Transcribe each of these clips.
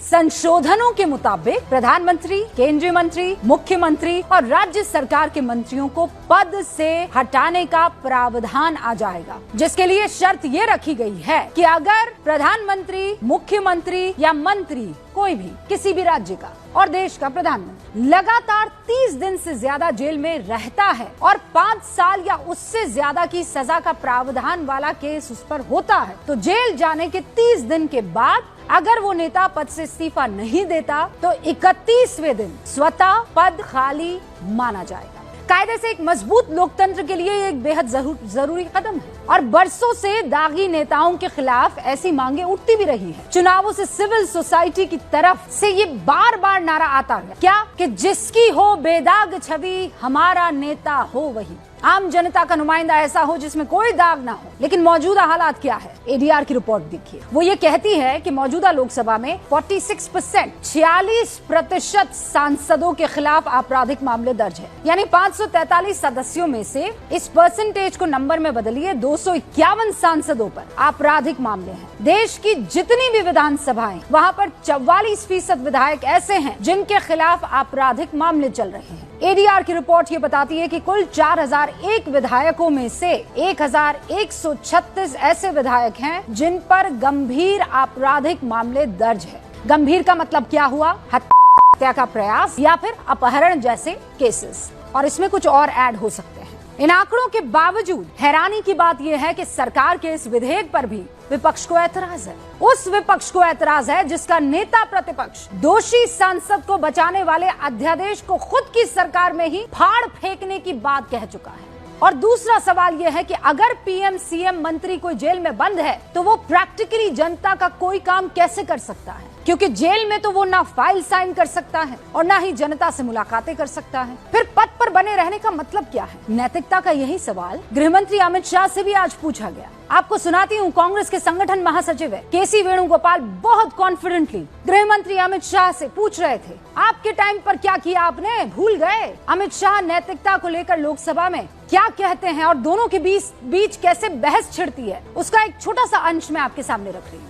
संशोधनों के मुताबिक प्रधानमंत्री, केंद्रीय मंत्री, मुख्यमंत्री और राज्य सरकार के मंत्रियों को पद से हटाने का प्रावधान आ जाएगा, जिसके लिए शर्त ये रखी गई है कि अगर प्रधानमंत्री, मुख्यमंत्री या मंत्री कोई भी किसी भी राज्य का और देश का प्रधानमंत्री लगातार 30 दिन से ज्यादा जेल में रहता है और 5 साल या उससे ज्यादा की सजा का प्रावधान वाला केस उस पर होता है, तो जेल जाने के 30 दिन के बाद अगर वो नेता पद से इस्तीफा नहीं देता तो 31वें दिन स्वतः पद खाली माना जाएगा। कायदे से एक मजबूत लोकतंत्र के लिए एक बेहद जरूरी कदम है और बरसों से दागी नेताओं के खिलाफ ऐसी मांगे उठती भी रही है। चुनावों से सिविल सोसाइटी की तरफ से ये बार बार नारा आता है क्या कि जिसकी हो बेदाग छवि हमारा नेता हो वही। आम जनता का नुमाइंदा ऐसा हो जिसमें कोई दाग ना हो। लेकिन मौजूदा हालात क्या है? एडीआर की रिपोर्ट देखिए, वो ये कहती है कि मौजूदा लोकसभा में 46% सांसदों के खिलाफ आपराधिक मामले दर्ज है। यानी 543 सदस्यों में से इस परसेंटेज को नंबर में बदलिए 251 सांसदों पर आपराधिक मामले हैं। देश की जितनी भी विधानसभाएं, वहाँ पर 44% विधायक ऐसे हैं जिनके खिलाफ आपराधिक मामले चल रहे हैं। एडीआर की रिपोर्ट ये बताती है कि कुल 4001 विधायकों में से 1136 ऐसे विधायक हैं जिन पर गंभीर आपराधिक मामले दर्ज है। गंभीर का मतलब क्या हुआ? हत्या का प्रयास या फिर अपहरण जैसे केसेस, और इसमें कुछ और ऐड हो सकते हैं। इन आंकड़ों के बावजूद हैरानी की बात यह है कि सरकार के इस विधेयक पर भी विपक्ष को ऐतराज है। उस विपक्ष को ऐतराज है जिसका नेता प्रतिपक्ष दोषी सांसद को बचाने वाले अध्यादेश को खुद की सरकार में ही फाड़ फेंकने की बात कह चुका है। और दूसरा सवाल यह है कि अगर पीएम सीएम मंत्री कोई जेल में बंद है तो वो प्रैक्टिकली जनता का कोई काम कैसे कर सकता है, क्योंकि जेल में तो वो ना फाइल साइन कर सकता है और ना ही जनता से मुलाकातें कर सकता है। फिर पद पर बने रहने का मतलब क्या है? नैतिकता का यही सवाल गृह मंत्री अमित शाह से भी आज पूछा गया। आपको सुनाती हूँ, कांग्रेस के संगठन महासचिव है केसी वेणुगोपाल बहुत कॉन्फिडेंटली गृह मंत्री अमित शाह से पूछ रहे थे, आपके टाइम पर क्या किया आपने, भूल गए? अमित शाह नैतिकता को लेकर लोकसभा में क्या कहते हैं और दोनों के बीच कैसे बहस छिड़ती है, उसका एक छोटा सा अंश मैं आपके सामने रख रही हूँ।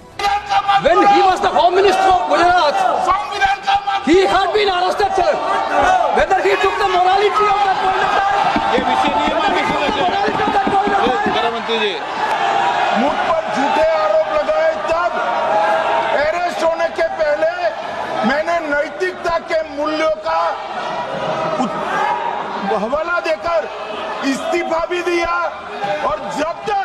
When he was the Home Minister of Gujarat, he had been arrested, sir. Whether he took the morality of that point of time, ये विषय नहीं है, गृहमंत्री जी मुझ पर झूठे आरोप लगाए तब अरेस्ट होने के पहले मैंने नैतिकता के मूल्यों का हवाला देकर इस्तीफा भी दिया और जब तक